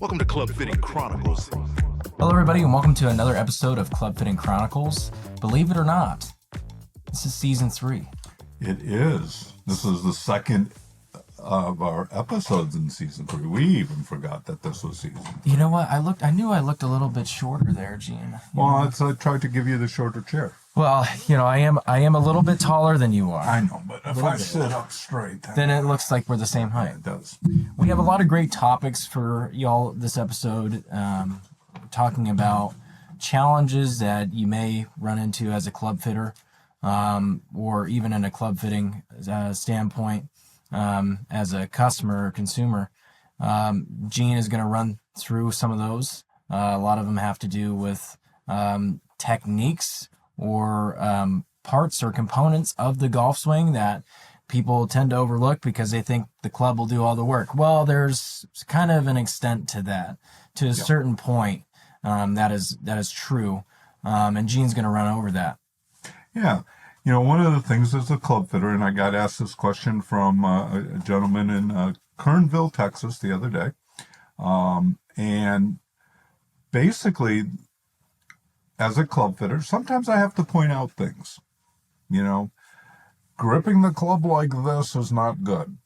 Welcome to Club Fitting Chronicles. Hello, everybody, and welcome to another episode of Club Fitting Chronicles. Believe it or not, this is season 3. It is. This is the second of our episodes in season 3. We even forgot that this was season 3. You know what? I knew I looked a little bit shorter there, Gene. Well, I tried to give you the shorter chair. Well, I am a little bit taller than you are. I know, but if I sit up straight, Then it looks like we're the same height. it does. We have a lot of great topics for y'all this episode, talking about challenges that you may run into as a club fitter, or even in a club fitting standpoint, as a customer or consumer. Gene is going to run through some of those. A lot of them have to do with techniques or parts or components of the golf swing that people tend to overlook because they think the club will do all the work. Well, there's kind of an extent to that. To a certain point, that is true. And Gene's going to run over that. Yeah. One of the things as a club fitter, and I got asked this question from a gentleman in Kernville, Texas the other day. And basically, as a club fitter, sometimes I have to point out things. Gripping the club like this is not good.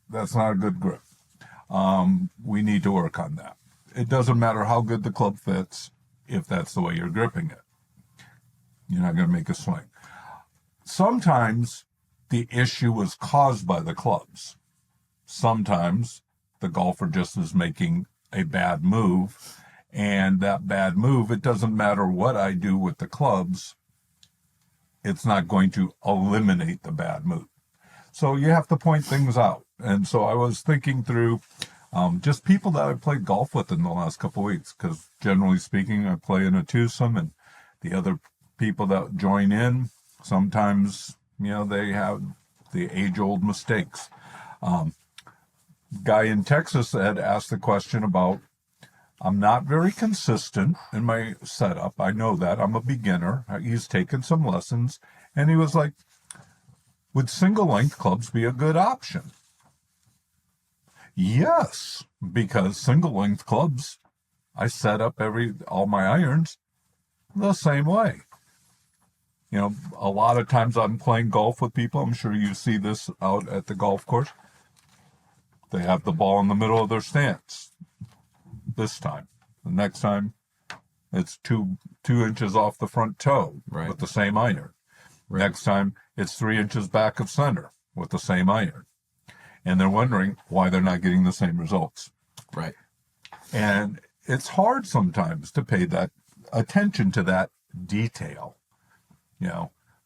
That's not a good grip. We need to work on that. It doesn't matter how good the club fits if that's the way you're gripping it. You're not going to make a swing. Sometimes the issue is caused by the clubs. Sometimes the golfer just is making a bad move, and that bad move, it doesn't matter what I do with the clubs, it's not going to eliminate the bad move. So you have to point things out. And so I was thinking through just people that I played golf with in the last couple of weeks, because generally speaking, I play in a twosome, and the other people that join in, sometimes, they have the age-old mistakes. Guy in Texas had asked the question about, I'm not very consistent in my setup. I know that. I'm a beginner. He's taken some lessons. And he was like, would single-length clubs be a good option? Yes, because single-length clubs, I set up all my irons the same way. A lot of times I'm playing golf with people. I'm sure you see this out at the golf course. They have the ball in the middle of their stance. This time. The next time, it's two inches off the front toe with the same iron. Right. Next time, it's 3 inches back of center with the same iron. And they're wondering why they're not getting the same results. Right. And it's hard sometimes to pay that attention to that detail,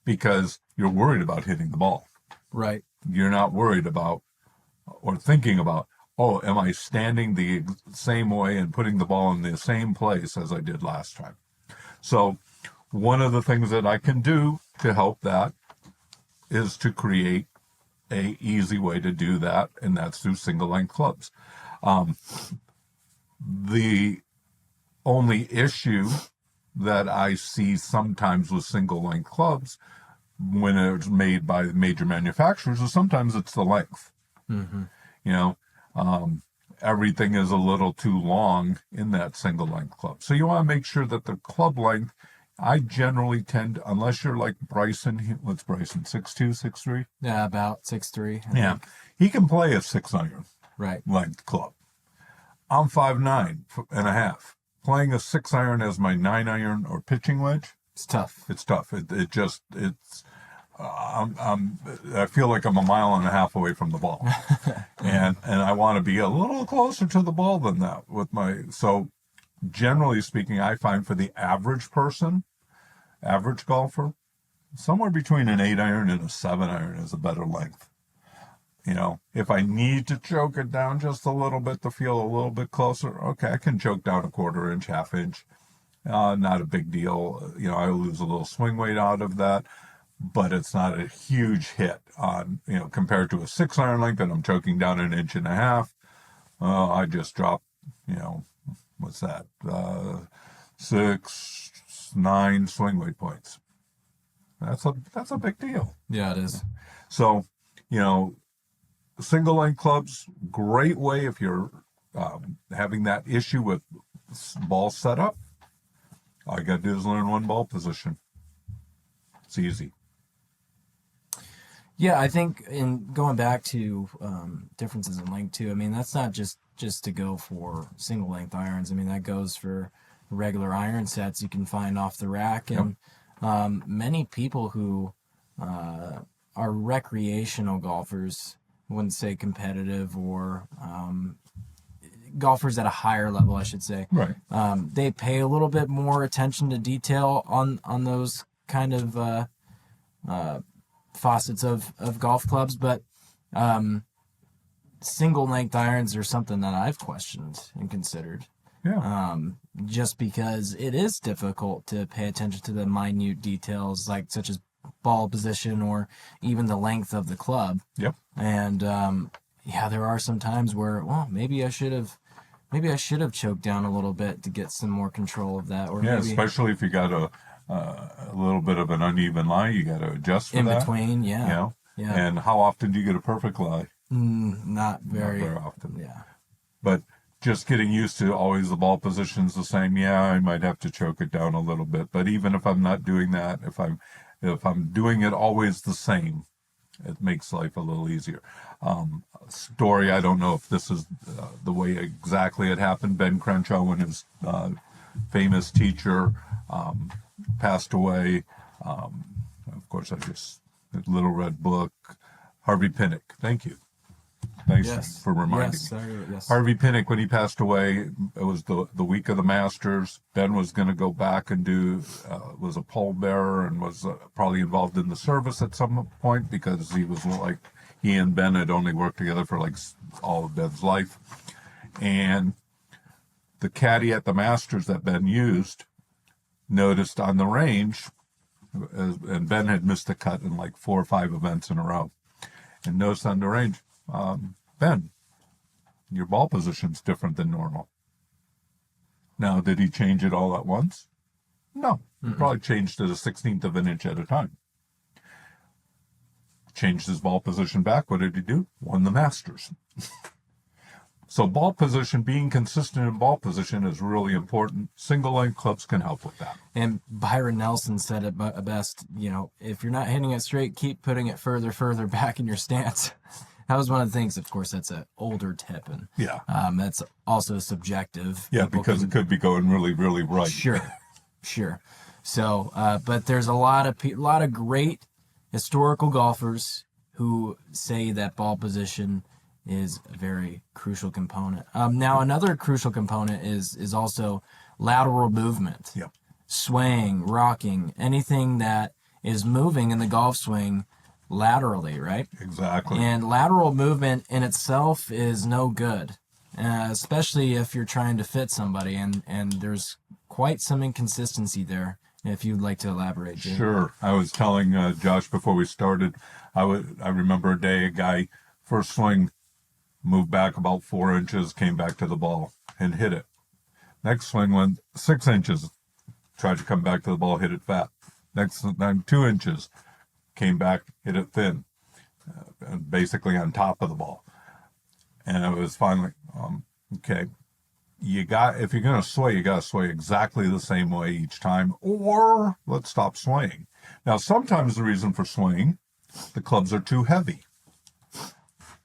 because you're worried about hitting the ball. Right. You're not worried about or thinking about, oh, am I standing the same way and putting the ball in the same place as I did last time? So one of the things that I can do to help that is to create a easy way to do that, and that's through single-length clubs. The only issue that I see sometimes with single-length clubs when it's made by major manufacturers is sometimes it's the length. Mm-hmm. Everything is a little too long in that single length club. So you want to make sure that the club length, I generally tend, unless you're like Bryson, what's Bryson, 6'2", 6'3"? Yeah, about 6'3". Yeah. He can play a 6-iron length club. I'm 5'9" and a half. Playing a 6-iron as my 9-iron or pitching wedge. It's tough. It's tough. I feel like I'm a mile and a half away from the ball. and I want to be a little closer to the ball than that so generally speaking, I find for the average person, average golfer, somewhere between an 8-iron and a 7-iron is a better length. If I need to choke it down just a little bit to feel a little bit closer, okay, I can choke down a 1/4 inch, 1/2 inch. Not a big deal. I lose a little swing weight out of that. But it's not a huge hit on, compared to a 6-iron length that I'm choking down 1.5 inches. I just dropped, what's that? 6, 9 swing weight points. That's a big deal. Yeah, it is. So, single length clubs, great way if you're having that issue with ball setup, all you got to do is learn one ball position. It's easy. Yeah, I think in going back to differences in length too. I mean, that's not just to go for single length irons. I mean, that goes for regular iron sets you can find off the rack, and many people who are recreational golfers, I wouldn't say competitive, or golfers at a higher level, I should say. Right. They pay a little bit more attention to detail on those kind of facets of golf clubs, but single length irons are something that I've questioned and considered. Yeah. Just because it is difficult to pay attention to the minute details, like such as ball position or even the length of the club. Yep. And there are some times where, well, maybe I should have choked down a little bit to get some more control of that. Or Yeah, maybe especially if you got a little bit of an uneven lie, you got to adjust for in that. between. Yeah. You know? Yeah. And how often do you get a perfect lie? Not very often. Yeah. But just getting used to always the ball position's the same. Yeah, I might have to choke it down a little bit. But even if I'm not doing that, if I'm doing it always the same, it makes life a little easier. Story, I don't know if this is the way exactly it happened. Ben Crenshaw, when his famous teacher passed away, of course, Little Red Book, Harvey Pinnock. Thank you. Thanks for reminding me. Yes. Harvey Pinnock, when he passed away, it was the week of the Masters. Ben was going to go back and was a pallbearer and was probably involved in the service at some point, because he and Ben had only worked together for like all of Ben's life. And the caddy at the Masters that Ben used noticed on the range, and Ben had missed a cut in like 4 or 5 events in a row, and noticed on the range, Ben, your ball position's different than normal. Now, did he change it all at once? No. He probably changed it a 1/16 of an inch at a time. Changed his ball position back. What did he do? Won the Masters. So ball position, being consistent in ball position is really important. Single length clubs can help with that. And Byron Nelson said it best, if you're not hitting it straight, keep putting it further back in your stance. That was one of the things. Of course, that's an older tip, and that's also subjective. Yeah, because it could be going really, really right. Sure. So, but there's a lot of great historical golfers who say that ball position is a very crucial component. Now, another crucial component is also lateral movement. Yep. Swaying, rocking, anything that is moving in the golf swing laterally, right? Exactly. And lateral movement in itself is no good, especially if you're trying to fit somebody, and there's quite some inconsistency there. If you'd like to elaborate, Jay. Sure. I was telling Josh before we started, I remember a day a guy, first swing, moved back about 4 inches, came back to the ball and hit it. Next swing went 6 inches, tried to come back to the ball, hit it fat. Next time 2 inches, came back, hit it thin, basically on top of the ball. And it was finally, okay, if you're going to sway, you got to sway exactly the same way each time, or let's stop swaying. Now, sometimes the reason for swaying, the clubs are too heavy.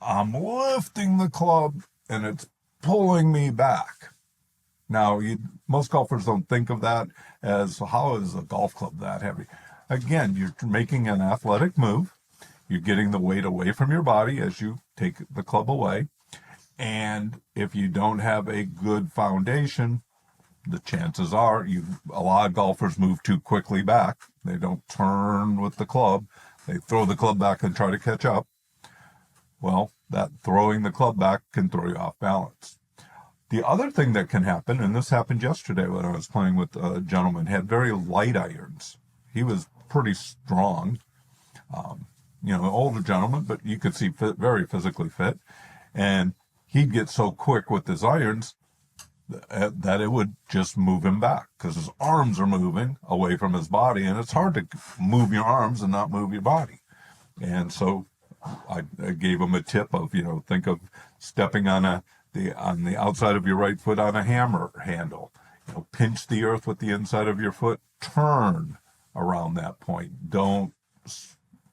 I'm lifting the club and it's pulling me back. Now, most golfers don't think of that as, how is a golf club that heavy? Again, you're making an athletic move. You're getting the weight away from your body as you take the club away. And if you don't have a good foundation, the chances are a lot of golfers move too quickly back. They don't turn with the club. They throw the club back and try to catch up. Well, that throwing the club back can throw you off balance. The other thing that can happen, and this happened yesterday when I was playing with a gentleman, had very light irons. He was pretty strong, an older gentleman, but you could see very physically fit. And he'd get so quick with his irons that it would just move him back, because his arms are moving away from his body, and it's hard to move your arms and not move your body. And so I gave him a tip of, think of stepping on a on the outside of your right foot on a hammer handle. Pinch the earth with the inside of your foot. Turn around that point. Don't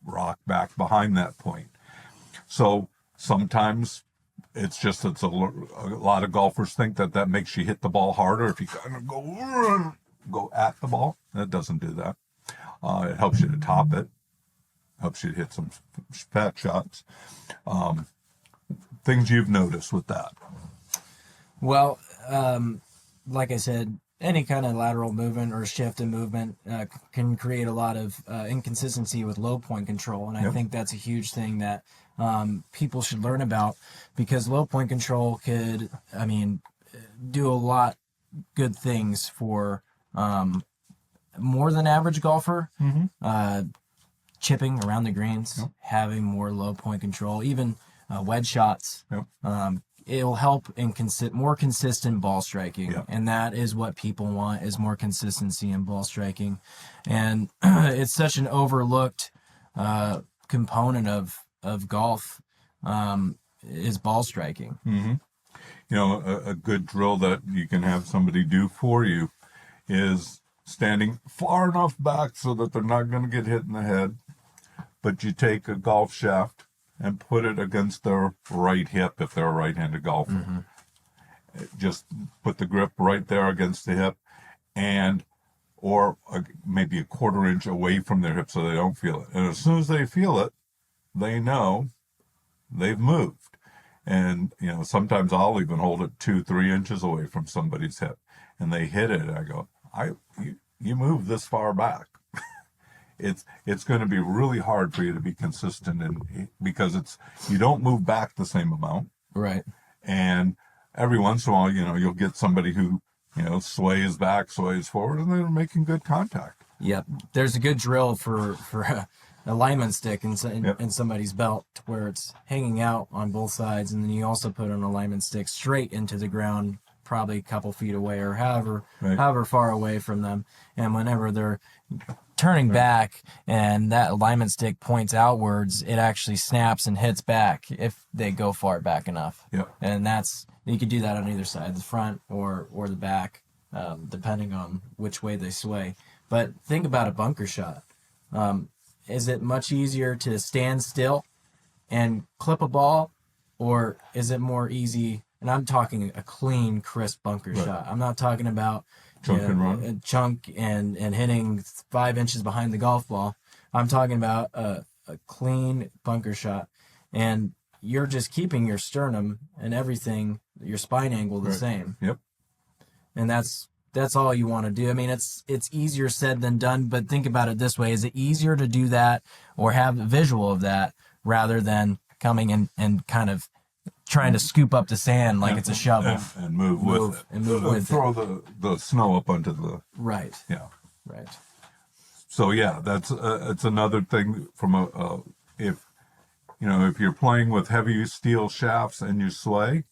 rock back behind that point. So sometimes it's a lot of golfers think that makes you hit the ball harder if you kind of go at the ball. That doesn't do that. It helps you to top it. Helps you to hit some fat shots. Things you've noticed with that. Well, like I said, any kind of lateral movement or shift in movement can create a lot of inconsistency with low point control. And I think that's a huge thing that people should learn about, because low point control could, do a lot good things for more than average golfer. Chipping around the greens, having more low point control, even wedge shots. It'll help in more consistent ball striking. And that is what people want, is more consistency in ball striking. And it's such an overlooked component of golf, is ball striking. A good drill that you can have somebody do for you is standing far enough back so that they're not going to get hit in the head, but you take a golf shaft and put it against their right hip if they're a right-handed golfer. Just put the grip right there against the hip, or maybe a quarter inch away from their hip so they don't feel it. And as soon as they feel it, they know they've moved. And, sometimes I'll even hold it 2-3 inches away from somebody's hip, and they hit it. I go, you move this far back. It's going to be really hard for you to be consistent, because you don't move back the same amount. Right. And every once in a while, you'll get somebody who, sways back, sways forward, and they're making good contact. Yep. There's a good drill for a alignment stick in somebody's belt, where it's hanging out on both sides, and then you also put an alignment stick straight into the ground, probably a couple feet away, or however far away from them. And whenever they're turning back and that alignment stick points outwards, it actually snaps and hits back if they go far back enough. And you could do that on either side, the front or the back, depending on which way they sway. But think about a bunker shot. Is it much easier to stand still and clip a ball, or is it more easy? And I'm talking a clean, crisp bunker shot. I'm not talking about chunk and hitting 5 inches behind the golf ball. I'm talking about a clean bunker shot, and you're just keeping your sternum and everything, your spine angle the same. And that's all you want to do. It's easier said than done, but think about it this way. Is it easier to do that or have a visual of that rather than coming in and kind of trying to scoop up the sand like it's a shovel and move with it, and throw the snow up onto the right. So that's it's another thing from if you're playing with heavy steel shafts and you sway,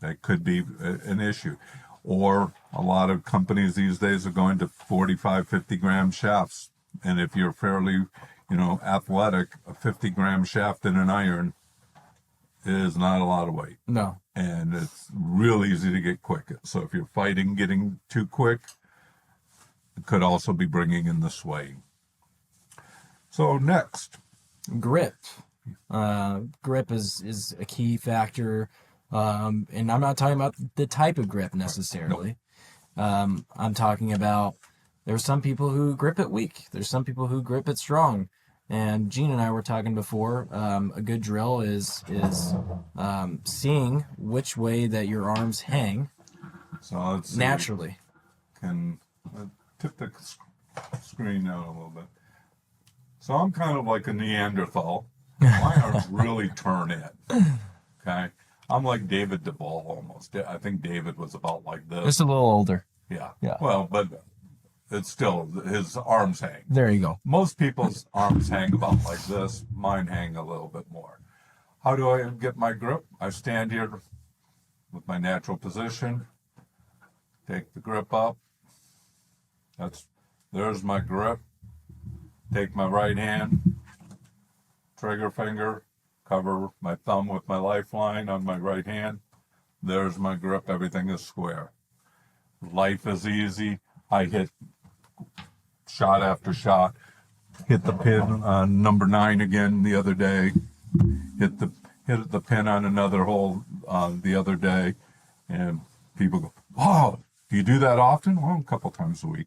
that could be an issue. Or a lot of companies these days are going to 45-50 gram shafts, and if you're fairly athletic, a 50-gram shaft in an iron is not a lot of weight. No. And it's real easy to get quick. So if you're fighting getting too quick, it could also be bringing in the swaying. So next. Grip. Grip is a key factor. And I'm not talking about the type of grip necessarily. No. I'm talking about, there's some people who grip it weak. There's some people who grip it strong. And Gene and I were talking before, a good drill is seeing which way that your arms hang naturally. Can tip the screen down a little bit. So I'm kind of like a Neanderthal. My arms really turn in. Okay? I'm like David Duvall almost. I think David was about like this. Just a little older. Yeah. Well, but it's still, his arms hang. There you go. Most people's arms hang about like this. Mine hang a little bit more. How do I get my grip? I stand here with my natural position. Take the grip up. There's my grip. Take my right hand, trigger finger, cover my thumb with my lifeline on my right hand. There's my grip. Everything is square. Life is easy. I hit shot after shot. Hit the pin on number 9 again the other day. Hit the pin on another hole the other day. And people go, wow, do you do that often? Well, a couple times a week.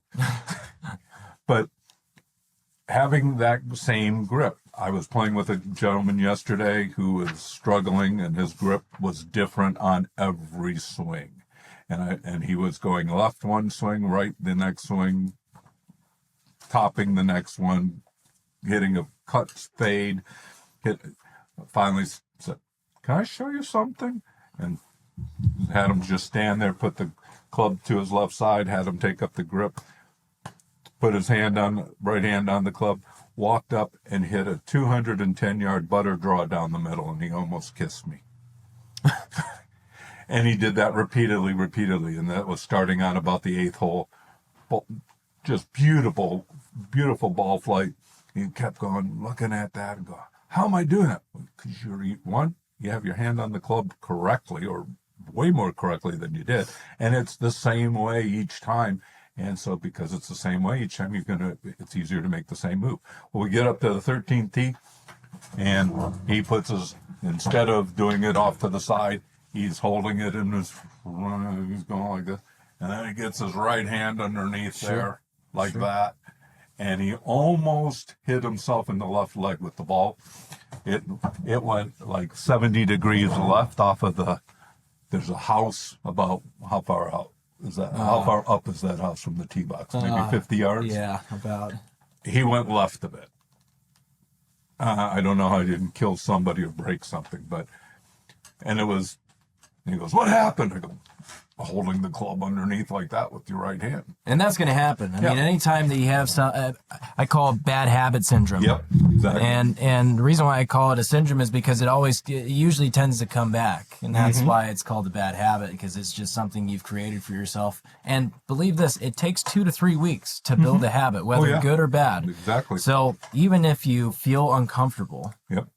But having that same grip. I was playing with a gentleman yesterday who was struggling, and his grip was different on every swing. And he was going left one swing, right the next swing, topping the next one, hitting a cut fade. Finally said, can I show you something? And had him just stand there, put the club to his left side, had him take up the grip, put his right hand on the club, walked up and hit a 210-yard butter draw down the middle, and he almost kissed me. And he did that repeatedly, and that was starting on about the 8th hole. Just beautiful, beautiful ball flight. He kept going, looking at that and going, how am I doing it? Because you have your hand on the club correctly, or way more correctly than you did. And it's the same way each time. And so because it's the same way each time, it's easier to make the same move. Well, we get up to the 13th tee, and he puts instead of doing it off to the side, he's holding it in he's going like this. And then he gets his right hand underneath there, like that. And he almost hit himself in the left leg with the ball. It went like 70 degrees left off of there's a house about, how far out is that? How far up is that house from the tee box? Maybe 50 yards? Yeah, about. He went left of it. I don't know how he didn't kill somebody or break something, and he goes, what happened? I go, holding the club underneath like that with your right hand. And that's going to happen. I mean, anytime that you have some, I call it bad habit syndrome. Yep, exactly. And the reason why I call it a syndrome is because it usually tends to come back. And that's why it's called a bad habit, because it's just something you've created for yourself. And believe this, it takes 2 to 3 weeks to build a habit, whether good or bad. Exactly. So even if you feel uncomfortable Yep.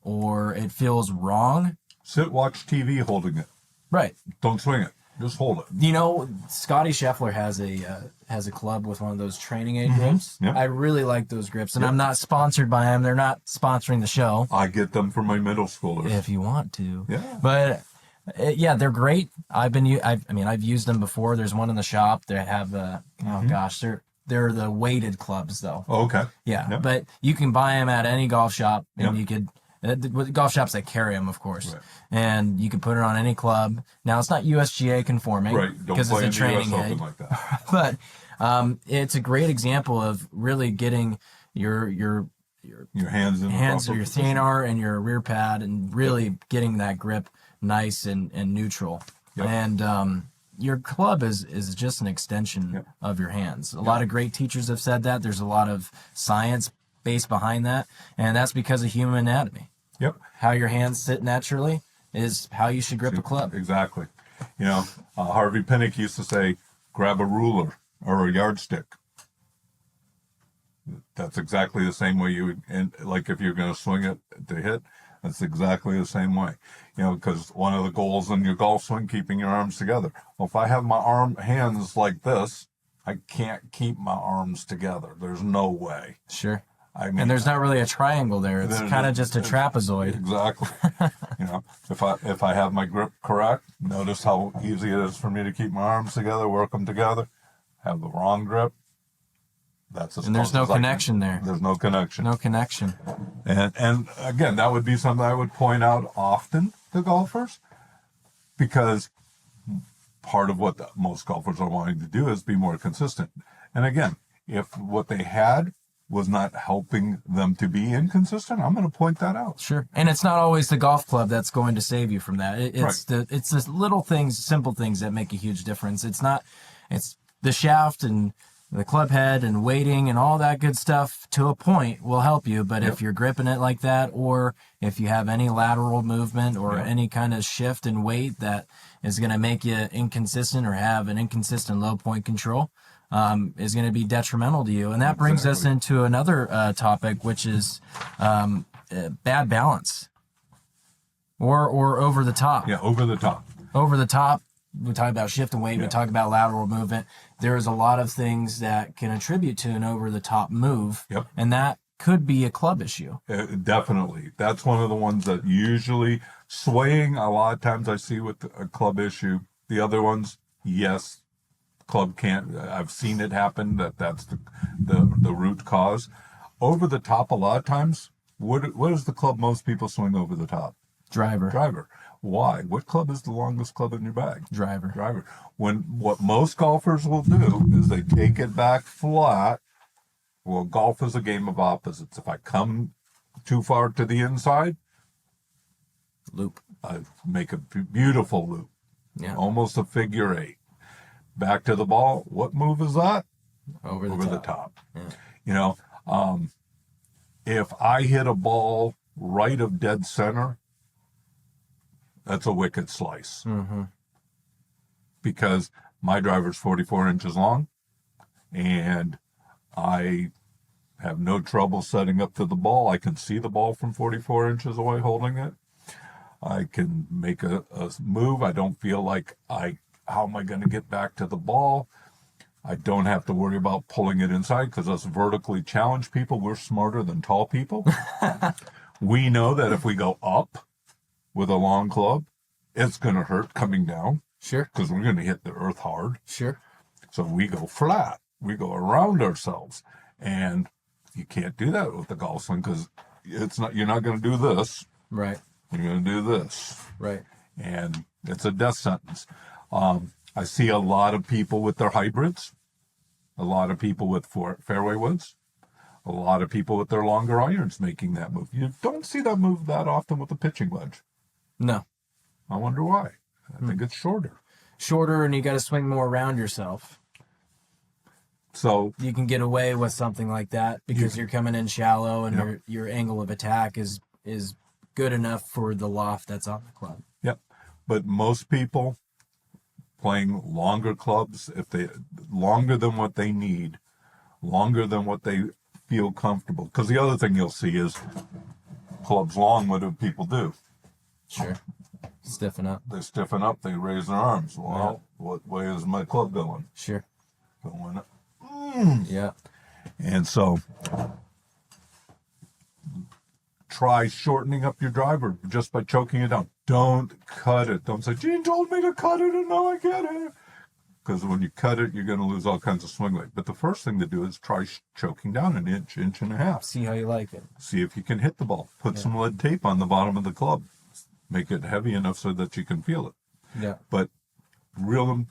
or it feels wrong. Sit, watch TV holding it. Right. Don't swing it. Just hold it. You know, Scotty Scheffler has a club with one of those training aid grips. Yep. I really like those grips, and I'm not sponsored by them. They're not sponsoring the show. I get them for my middle schoolers. If you want to. Yeah. But yeah, they're great. I've used them before. There's one in the shop. They have they're the weighted clubs though. Oh, okay. Yeah. Yep. But you can buy them at any golf shop, and you could. With golf shops that carry them, of course, right. And you can put it on any club. Now it's not USGA conforming, right? Don't because play it's a in the training US aid, Open like that. but it's a great example of really getting your hands in or your thenar and your rear pad, and really getting that grip nice and neutral. Yep. And your club is just an extension of your hands. A lot of great teachers have said that. There's a lot of science based behind that, and that's because of human anatomy. Yep. How your hands sit naturally is how you should grip a club. Exactly. You know, Harvey Pinnock used to say, grab a ruler or a yardstick. That's exactly the same way you would, and like if you're going to swing it to hit, that's exactly the same way. You know, because one of the goals in your golf swing, keeping your arms together. Well, if I have my hands like this, I can't keep my arms together. There's no way. Sure. I mean, and there's not really a triangle there. It's kind of just a trapezoid. Exactly. You know, if I have my grip correct, notice how easy it is for me to keep my arms together, work them together. Have the wrong grip, that's as and there's no connection there. There's no connection. No connection. And again, that would be something I would point out often to golfers, because part of what most golfers are wanting to do is be more consistent. And again, if what they had was not helping them to be inconsistent, I'm going to point that out. Sure. And it's not always the golf club that's going to save you from that. It's the little things, simple things that make a huge difference. It's the shaft and the club head and weighting and all that good stuff to a point will help you. But if you're gripping it like that, or if you have any lateral movement or any kind of shift in weight that is going to make you inconsistent or have an inconsistent low point control, is going to be detrimental to you. And that brings us into another topic, which is bad balance. Or over the top. Yeah, over the top. Over the top. We talk about shift and weight. Yeah. We talk about lateral movement. There's a lot of things that can attribute to an over the top move. Yep. And that could be a club issue. Definitely. That's one of the ones that usually swaying a lot of times I see with a club issue. The other ones, yes, club can't. I've seen it happen. That's the root cause. Over the top, a lot of times, what is the club most people swing over the top? Driver. Why? What club is the longest club in your bag? Driver. What most golfers will do is they take it back flat. Well, golf is a game of opposites. If I come too far to the inside, Loop. I make a beautiful loop. Yeah. Almost a figure eight. Back to the ball. What move is that? Over the top. Yeah. You know, if I hit a ball right of dead center, that's a wicked slice. Mm-hmm. Because my driver's 44 inches long, and I have no trouble setting up to the ball. I can see the ball from 44 inches away holding it. I can make a move. I don't feel like how am I going to get back to the ball? I don't have to worry about pulling it inside because us vertically challenged people, we're smarter than tall people. We know that if we go up with a long club, it's going to hurt coming down. Sure. Because we're going to hit the earth hard. Sure. So we go flat. We go around ourselves. And you can't do that with the golf swing because you're not going to do this. Right. You're going to do this. Right. And it's a death sentence. I see a lot of people with their hybrids, a lot of people with fairway woods, a lot of people with their longer irons making that move. You don't see that move that often with a pitching wedge. No. I wonder why. I think it's shorter. Shorter, and you got to swing more around yourself. So you can get away with something like that because you're coming in shallow and your angle of attack is good enough for the loft that's on the club. Yep. But most people playing longer clubs, if they longer than what they need, longer than what they feel comfortable. Because the other thing you'll see is clubs long, what do people do? Sure. Stiffen up. They stiffen up, they raise their arms. Well, what way is my club going? Sure. Going up. Yeah. And so try shortening up your driver just by choking it down. Don't cut it. Don't say, Gene told me to cut it and now I get it. Because when you cut it, you're going to lose all kinds of swing weight. But the first thing to do is try choking down an inch and a half. See how you like it. See if you can hit the ball. Put some lead tape on the bottom of the club. Make it heavy enough so that you can feel it. Yeah. But real,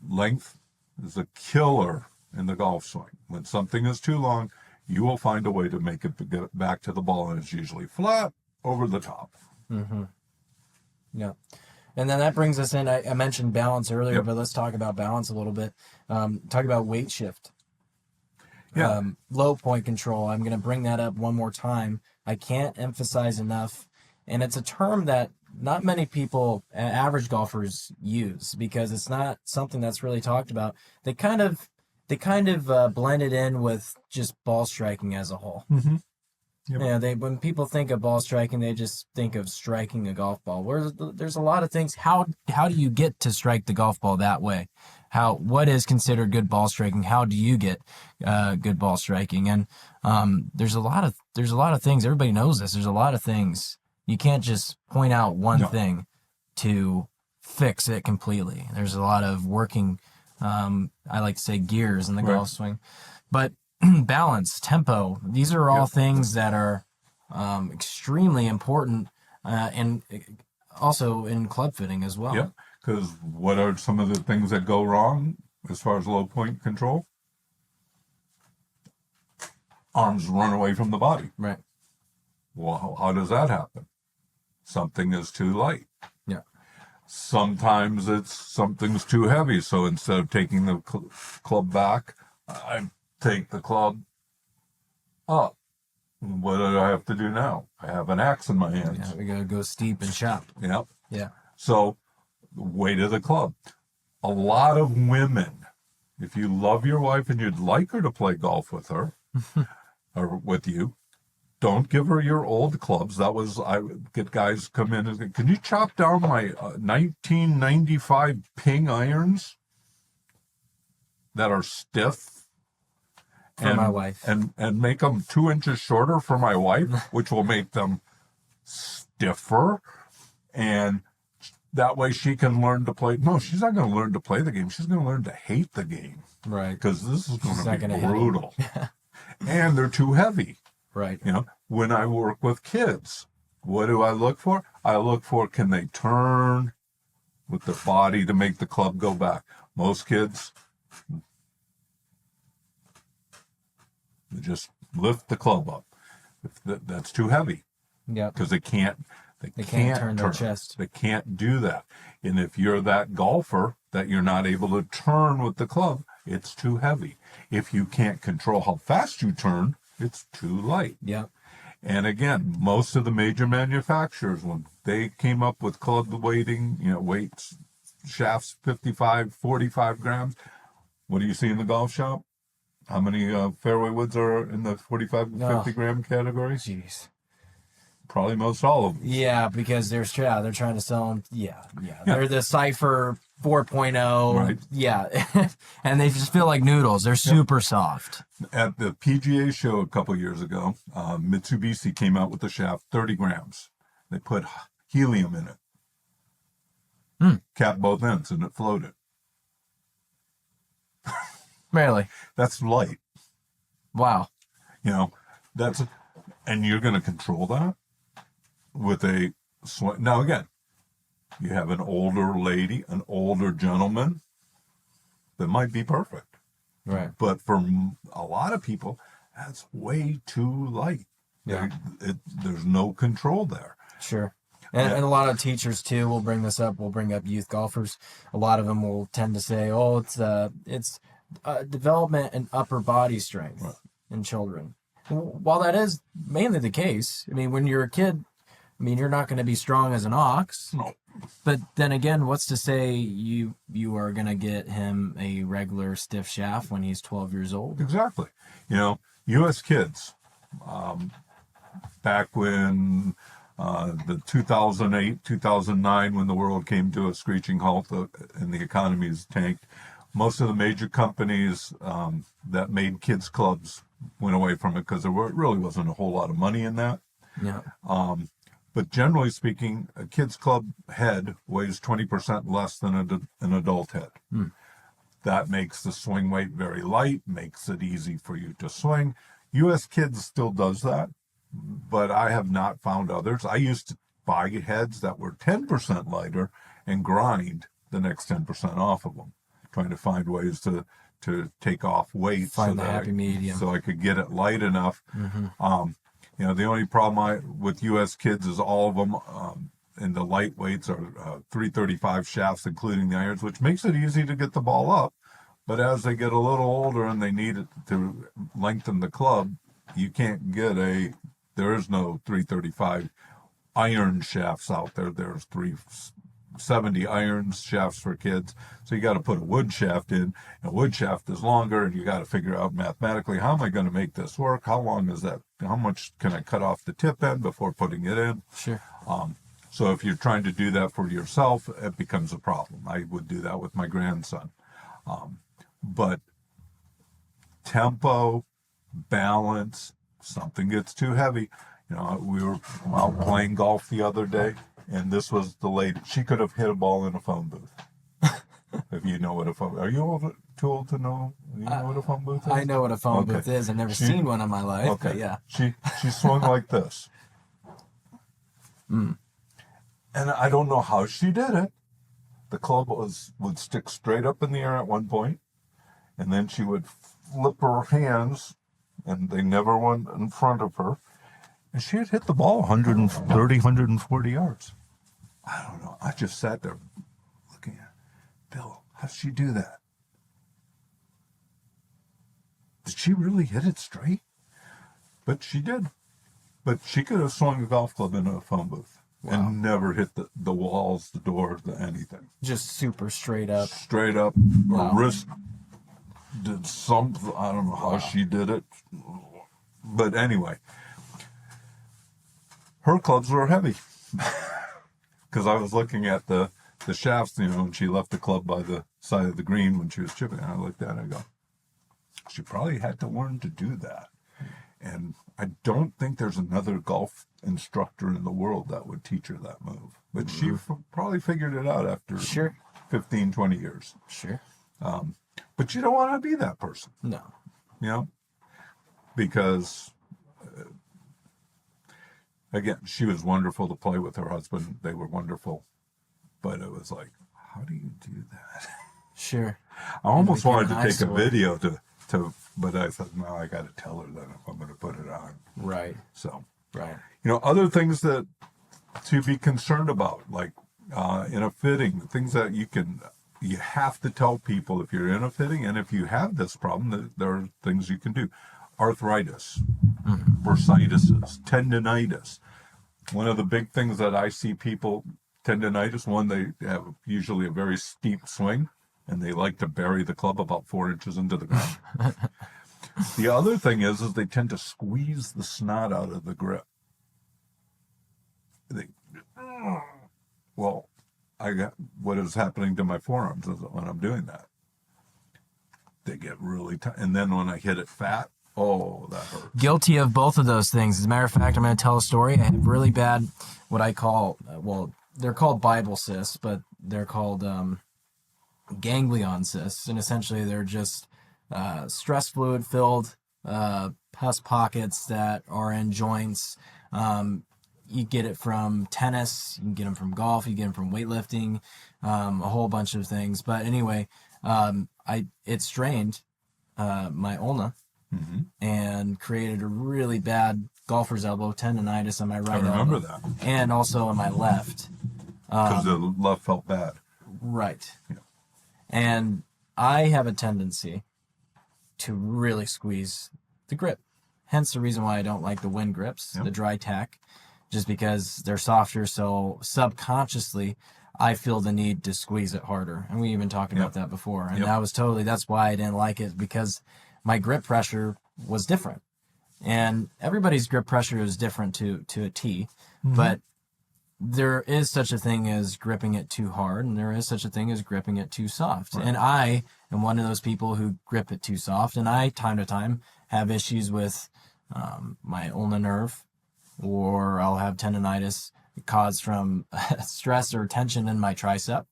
length is a killer in the golf swing. When something is too long, you will find a way to make it get back to the ball, and it's usually flat over the top. Mm-hmm. Yeah. And then that brings us in, I mentioned balance earlier, but let's talk about balance a little bit. Talk about weight shift. Yeah. Low point control. I'm going to bring that up one more time. I can't emphasize enough. And it's a term that not many people, average golfers, use because it's not something that's really talked about. They kind of blend it in with just ball striking as a whole. Mm-hmm. Yep. Yeah, when people think of ball striking, they just think of striking a golf ball. Whereas there's a lot of things. How do you get to strike the golf ball that way? What is considered good ball striking? How do you get good ball striking? And there's a lot of things. Everybody knows this. There's a lot of things. You can't just point out one thing to fix it completely. There's a lot of working. I like to say gears in the golf swing, but balance, tempo, these are all things that are extremely important and also in club fitting as well. Yep, because what are some of the things that go wrong as far as low point control? Arms run away from the body. Right. Well, how does that happen? Something is too light. Yeah. Sometimes something's too heavy, so instead of taking the club back, I take the club up. What do I have to do now? I have an axe in my hands. Yeah, we gotta go steep and chop. Yep. Yeah. So, weight of the club. A lot of women, if you love your wife and you'd like her to play golf with her or with you, Don't give her your old clubs. I would get guys come in and say, can you chop down my 1995 ping irons that are stiff For my wife. and make them 2 inches shorter for my wife, which will make them stiffer, and that way she can learn to play. No, she's not going to learn to play the game. She's going to learn to hate the game. Right. Because this is going She's to not be gonna hit 'em. brutal. And they're too heavy. Right. You know, when I work with kids, what do I look for? I look for, can they turn with their body to make the club go back? Most kids, they just lift the club up. That's too heavy. Yep. Because they can't turn their chest. They can't do that. And if you're that golfer that you're not able to turn with the club, it's too heavy. If you can't control how fast you turn, it's too light. Yep. And again, most of the major manufacturers, when they came up with club weighting, weights, shafts, 55, 45 grams, what do you see in the golf shop? How many fairway woods are in the 45 to 50 gram category? Jeez. Probably most all of them. Yeah, because they're trying to sell them. Yeah. They're the Cypher 4.0. Right. Yeah. And they just feel like noodles. They're super soft. At the PGA show a couple years ago, Mitsubishi came out with a shaft, 30 grams. They put helium in it. Capped both ends, and it floated. Really? That's light. Wow. And you're going to control that with a swing. Now, again, you have an older lady, an older gentleman that might be perfect. Right. But for a lot of people, that's way too light. Yeah. There's no control there. Sure. And a lot of teachers too will bring this up. We'll bring up youth golfers. A lot of them will tend to say, "Oh, it's development and upper body strength in children." While that is mainly the case, I mean, when you're a kid, you're not going to be strong as an ox. No. But then again, what's to say you are going to get him a regular stiff shaft when he's 12 years old? Exactly. U.S. kids, back when the 2008, 2009, when the world came to a screeching halt and the economy's tanked, most of the major companies that made kids clubs went away from it because there really wasn't a whole lot of money in that. Yeah. But generally speaking, a kid's club head weighs 20% less than an adult head. That makes the swing weight very light, makes it easy for you to swing. U.S. kids still does that, but I have not found others. I used to buy heads that were 10% lighter and grind the next 10% off of them, trying to find ways to take off weight. Find the happy medium. So I could get it light enough. The only problem with U.S. kids is all of them and the lightweights are 335 shafts, including the irons, which makes it easy to get the ball up. But as they get a little older and they need it to lengthen the club, you can't there is no 335 iron shafts out there. There's 370 iron shafts for kids. So you got to put a wood shaft in. A wood shaft is longer, and you got to figure out mathematically, how am I going to make this work? How long is that? How much can I cut off the tip end before putting it in? Sure. So if you're trying to do that for yourself, it becomes a problem. I would do that with my grandson. But tempo, balance, something gets too heavy. We were out playing golf the other day, and this was the lady. She could have hit a ball in a phone booth. If you know what a phone, are you too old to know? You know what a phone booth is? I know what a phone booth is. I've never seen one in my life. Okay. But yeah. She swung like this. And I don't know how she did it. The club would stick straight up in the air at one point, and then she would flip her hands, and they never went in front of her. And she had hit the ball 130, 140 yards. I don't know. I just sat there looking at it. Bill, how'd she do that? Did she really hit it straight? But she did. But she could have swung a golf club in a phone booth and never hit the walls, the doors, anything. Just super straight up. Straight up. Her wrist did something. I don't know how she did it. But anyway, her clubs were heavy. Because I was looking at the shafts, and she left the club by the side of the green when she was chipping. And I looked at it and I go, she probably had to learn to do that. And I don't think there's another golf instructor in the world that would teach her that move. But she probably figured it out after 15, 20 years. Sure. But you don't want to be that person. No. Because, again, she was wonderful to play with her husband. They were wonderful. But it was like, how do you do that? Sure. I almost wanted to take a video but I thought, no, I got to tell her that if I'm going to put it on. Right. So, right. Other things that to be concerned about, like in a fitting, things that you have to tell people if you're in a fitting, and if you have this problem, that there are things you can do. Arthritis, bursitis, tendinitis. One of the big things that I see people, tendinitis, one, they have usually a very steep swing, and they like to bury the club about 4 inches into the ground. The other thing is they tend to squeeze the snot out of the grip. I got what is happening to my forearms when I'm doing that. They get really tight, and then when I hit it fat, that hurts. Guilty of both of those things. As a matter of fact, I'm going to tell a story. I have really bad, what I call, they're called Bible cysts, but they're called ganglion cysts, and essentially they're just stress fluid filled pus pockets that are in joints. You get it from tennis, you can get them from golf, you get them from weightlifting, a whole bunch of things. But anyway, it strained my ulna and created a really bad golfer's elbow, tendonitis on my right elbow. I remember that. And also on my left. Because the left felt bad. Right. Yeah. And I have a tendency to really squeeze the grip. Hence the reason why I don't like the wind grips, the dry tack, just because they're softer. So subconsciously, I feel the need to squeeze it harder. And we even talked about that before. And that's why I didn't like it, because my grip pressure was different. And everybody's grip pressure is different to a T, but there is such a thing as gripping it too hard, and there is such a thing as gripping it too soft. Right. And I am one of those people who grip it too soft, and I, time to time, have issues with my ulnar nerve, or I'll have tendonitis caused from stress or tension in my tricep.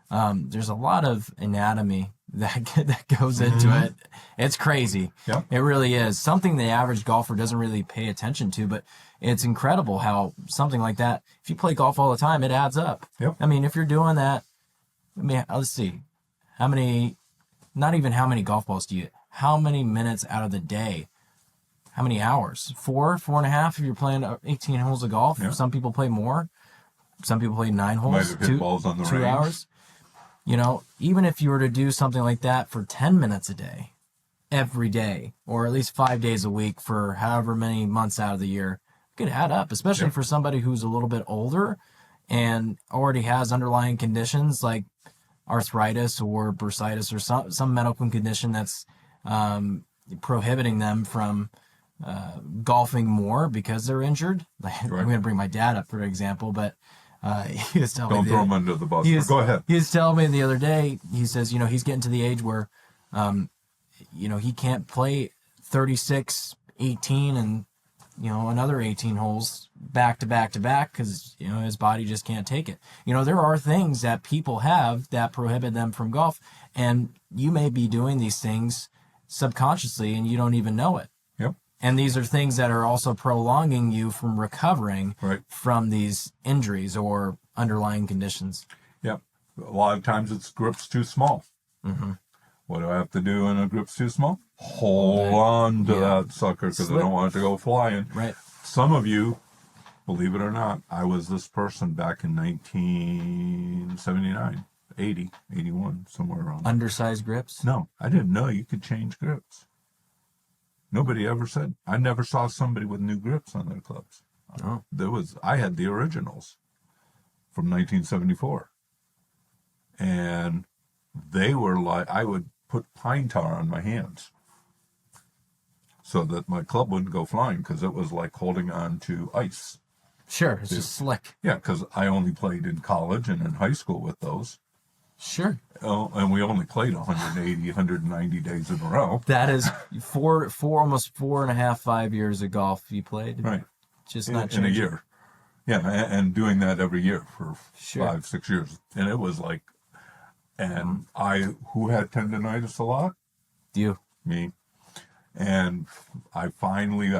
There's a lot of anatomy that goes into it. It's crazy. Yep. It really is. Something the average golfer doesn't really pay attention to, but it's incredible how something like that, if you play golf all the time, it adds up. Yep. I mean, if you're doing that, let's see, not even how many golf balls do you get, how many minutes out of the day, how many hours? 4.5 if you're playing 18 holes of golf. Yep. Some people play more. Some people play 9 holes, might have hit balls on the 2 range. hours. Even if you were to do something like that for 10 minutes a day, every day, or at least 5 days a week for however many months out of the year, it could add up, especially for somebody who's a little bit older and already has underlying conditions like arthritis or bursitis or some medical condition that's prohibiting them from golfing more because they're injured. I'm going to bring my dad up, for example, but he was telling Don't me throw him under the bus. Go ahead. He was telling me the other day, he says, he's getting to the age where, he can't play 36, 18, and, another 18 holes back to back to back because, his body just can't take it. There are things that people have that prohibit them from golf, and you may be doing these things subconsciously and you don't even know it. Yep. And these are things that are also prolonging you from recovering from these injuries or underlying conditions. Yep. A lot of times it's grips too small. What do I have to do when a grip's too small? Hold on to that sucker because I don't want it to go flying. Right. Some of you, believe it or not, I was this person back in 1979, 80, 81, somewhere around there. Undersized grips? No, I didn't know you could change grips. Nobody ever said. I never saw somebody with new grips on their clubs. Oh. I had the originals from 1974. And they were like, I would put pine tar on my hands so that my club wouldn't go flying because it was like holding on to ice. Sure, it's just slick. Yeah, because I only played in college and in high school with those. Sure. Oh, and we only played 180, 190 days in a row. That is almost 4.5, 5 years of golf you played. Right. Just In, not in a changing. year. Yeah, and doing that every year for Sure. 5, 6 years. And it was like, and who had tendonitis a lot? You. Me. And I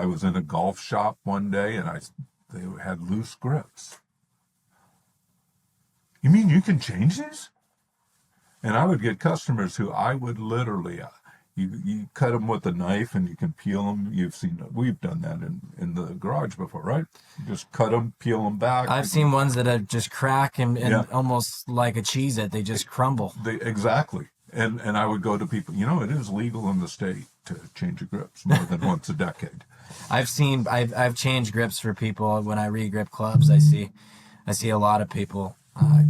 was in a golf shop one day and they had loose grips. You mean you can change these? And I would get customers who I would literally, you cut them with a knife and you can peel them. We've done that in the garage before, right? You just cut them, peel them back. I've seen ones that have just crack and Yeah. almost like a Cheez-It, they just crumble. Exactly. And I would go to people, it is legal in the state to change your grips more than once a decade. I've changed grips for people when I re-grip clubs. I see a lot of people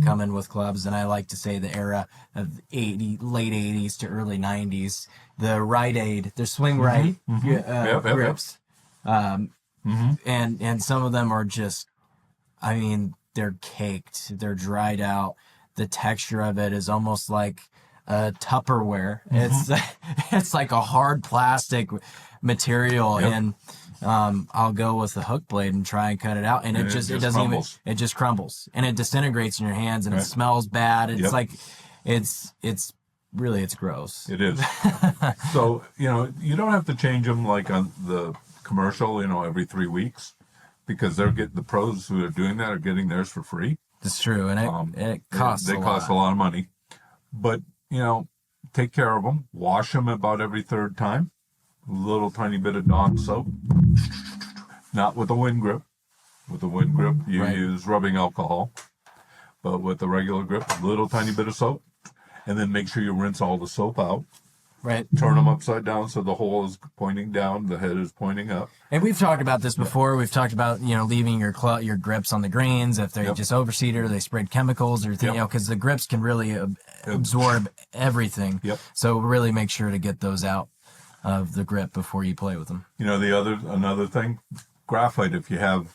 come in with clubs, and I like to say the era of late 80s to early 90s, the Rite Aid, the swing right grips. And some of them are just, I mean, they're caked, they're dried out. The texture of it is almost like Tupperware. It's like a hard plastic material, and I'll go with the hook blade and try and cut it out, and it doesn't crumbles. It just crumbles and it disintegrates in your hands, and it smells bad. It's like it's gross. It is. So you don't have to change them like on the commercial, every 3 weeks, because the pros who are doing that are getting theirs for free. It's true, and it costs. They cost a lot of money, but take care of them. Wash them about every third time. A little tiny bit of Dawn soap. Not with a wind grip. With a wind grip, you use rubbing alcohol. But with the regular grip, a little tiny bit of soap. And then make sure you rinse all the soap out. Right. Turn them upside down so the hole is pointing down, the head is pointing up. And we've talked about this before. We've talked about, leaving your grips on the greens if they just overseeded or they sprayed chemicals or because the grips can really absorb everything. Yep. So really make sure to get those out of the grip before you play with them. Another thing, graphite, if you have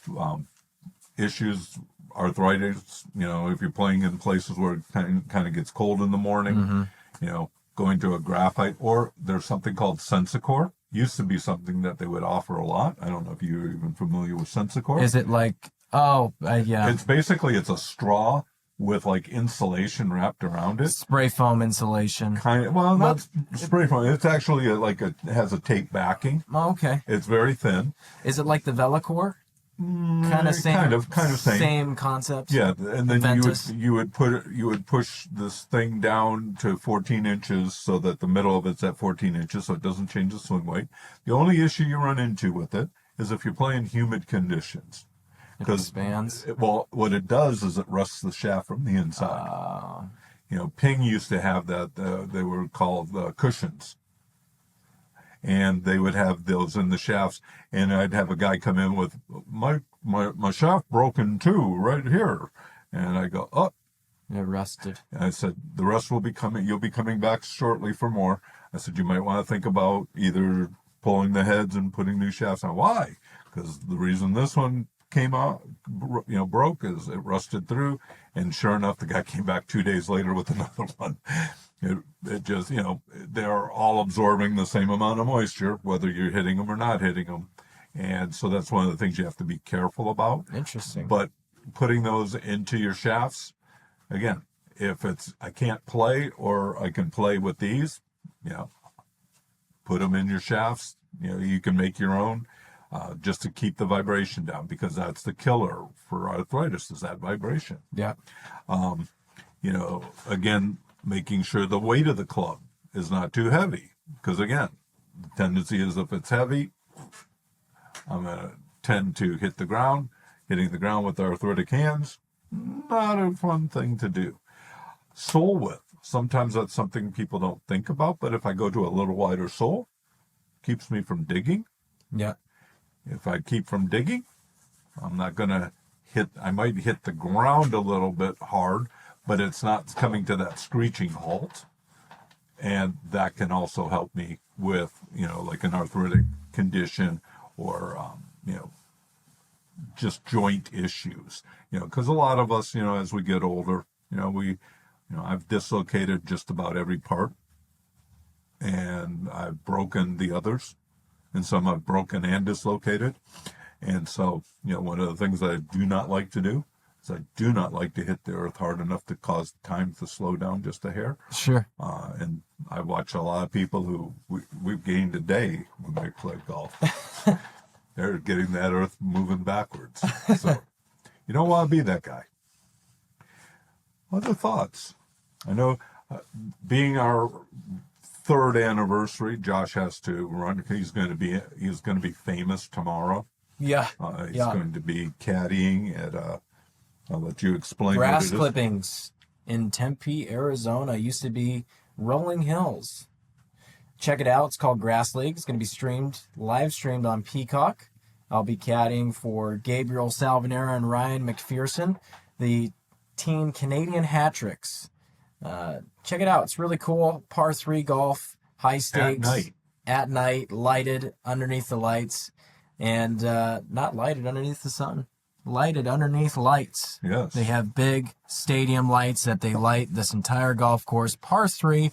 issues, arthritis, if you're playing in places where it kind of gets cold in the morning, going to a graphite, or there's something called Sensicore. Used to be something that they would offer a lot. I don't know if you're even familiar with Sensicore. Is it like, yeah. It's a straw with like insulation wrapped around it. Spray foam insulation. Not spray foam. It's actually it has a tape backing. Oh, okay. It's very thin. Is it like the Velocor? Kind of same concept. Yeah, and then Ventus. you would push this thing down to 14 inches so that the middle of it's at 14 inches, so it doesn't change the swing weight. The only issue you run into with it is if you're playing humid conditions. It expands. What it does is it rusts the shaft from the inside. Ping used to have that. They were called cushions. And they would have those in the shafts, and I'd have a guy come in with my shaft broken too, right here, and I go, oh, it rusted. And I said, the rest will be coming. You'll be coming back shortly for more. I said, you might want to think about either pulling the heads and putting new shafts on. Why? Because the reason this one came out, broke, is it rusted through, and sure enough, the guy came back 2 days later with another one. It just, they're all absorbing the same amount of moisture, whether you're hitting them or not hitting them. And so that's one of the things you have to be careful about. Interesting. But putting those into your shafts, again, if I can't play or I can play with these, put them in your shafts. You can make your own just to keep the vibration down, because that's the killer for arthritis, is that vibration. Yeah. Again, making sure the weight of the club is not too heavy, because again, the tendency is if it's heavy, I'm going to tend to hit the ground. Hitting the ground with arthritic hands, not a fun thing to do. Sole width, sometimes that's something people don't think about, but if I go to a little wider sole, keeps me from digging. Yeah. If I keep from digging, I'm not going to I might hit the ground a little bit hard, but it's not coming to that screeching halt. And that can also help me with, like an arthritic condition or, just joint issues, because a lot of us, as we get older, I've dislocated just about every part, and I've broken the others, and some I've broken and dislocated. And so, one of the things that I do not like to do is I do not like to hit the earth hard enough to cause time to slow down just a hair. Sure. And I watch a lot of people who we've gained a day when they play golf. They're getting that earth moving backwards. So you don't want to be that guy. Other thoughts? I know being our 3rd anniversary, Josh has to run. He's going to be famous tomorrow. Yeah. He's going to be caddying at I'll let you explain Grass what it is. clippings in Tempe, Arizona. Used to be Rolling Hills. Check it out. It's called Grass League. It's going to be live streamed on Peacock. I'll be caddying for Gabriel Salvanera and Ryan McPherson, the Team Canadian Hat Tricks. Check it out. It's really cool. Par 3 golf, high stakes. At night, lighted underneath the lights. And not lighted underneath the sun. Lighted underneath lights. Yes. They have big stadium lights that they light this entire golf course, par 3,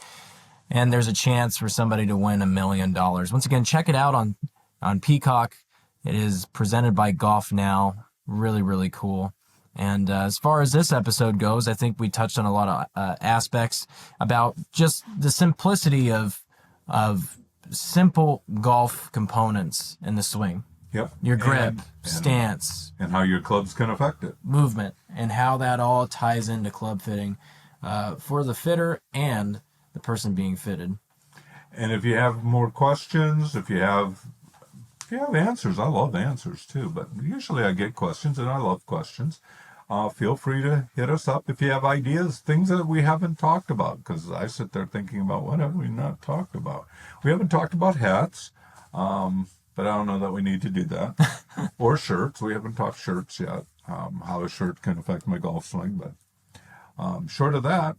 and there's a chance for somebody to win $1 million. Once again, check it out on Peacock. It is presented by Golf Now. Really, really cool. And as far as this episode goes, I think we touched on a lot of aspects about just the simplicity of simple golf components in the swing. Yep. Your grip, stance, and how your clubs can affect it. movement, and how that all ties into club fitting for the fitter and the person being fitted. And if you have more questions, if you have answers, I love answers too, but usually I get questions and I love questions. Feel free to hit us up if you have ideas, things that we haven't talked about, because I sit there thinking about what have we not talked about. We haven't talked about hats. But I don't know that we need to do that. Or shirts. We haven't talked shirts yet. How a shirt can affect my golf swing. But short of that,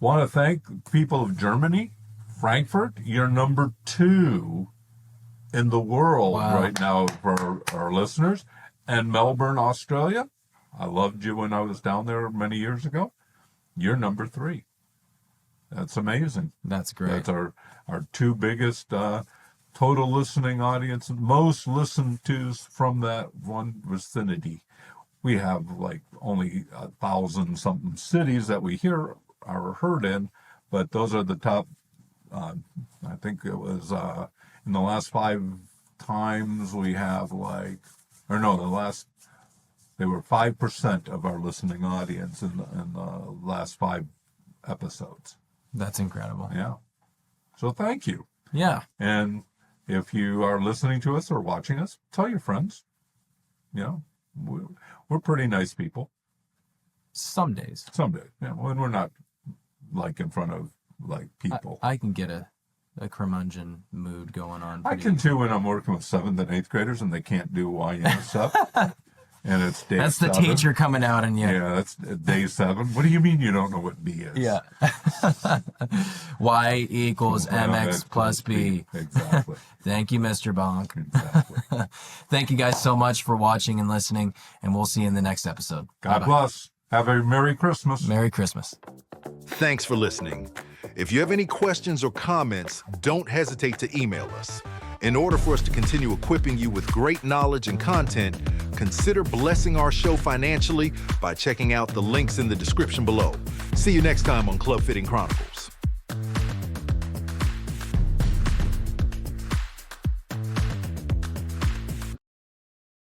want to thank people of Germany, Frankfurt. You're number 2 in the world right now for our listeners. And Melbourne, Australia. I loved you when I was down there many years ago. You're number 3. That's amazing. That's great. That's our 2 biggest total listening audience, most listened to from that one vicinity. We have like only 1,000-something cities that we are heard in, but those are the top. I think it was in the last 5 times we have they were 5% of our listening audience in the last 5 episodes. That's incredible. Yeah. So thank you. Yeah. And if you are listening to us or watching us, tell your friends. We're pretty nice people. Some days. Yeah, when we're not in front of people. I can get a curmudgeon mood going on. I can too when I'm working with 7th and 8th graders and they can't do YN stuff. And it's day That's 7. The teacher coming out in you. Yeah, that's day 7. What do you mean you don't know what B is? Yeah. Y equals MX plus B. Exactly. Thank you, Mr. Bonk. Exactly. Thank you guys so much for watching and listening, and we'll see you in the next episode. God bless. Have a Merry Christmas. Merry Christmas. Thanks for listening. If you have any questions or comments, don't hesitate to email us. In order for us to continue equipping you with great knowledge and content, consider blessing our show financially by checking out the links in the description below. See you next time on Club Fitting Chronicles.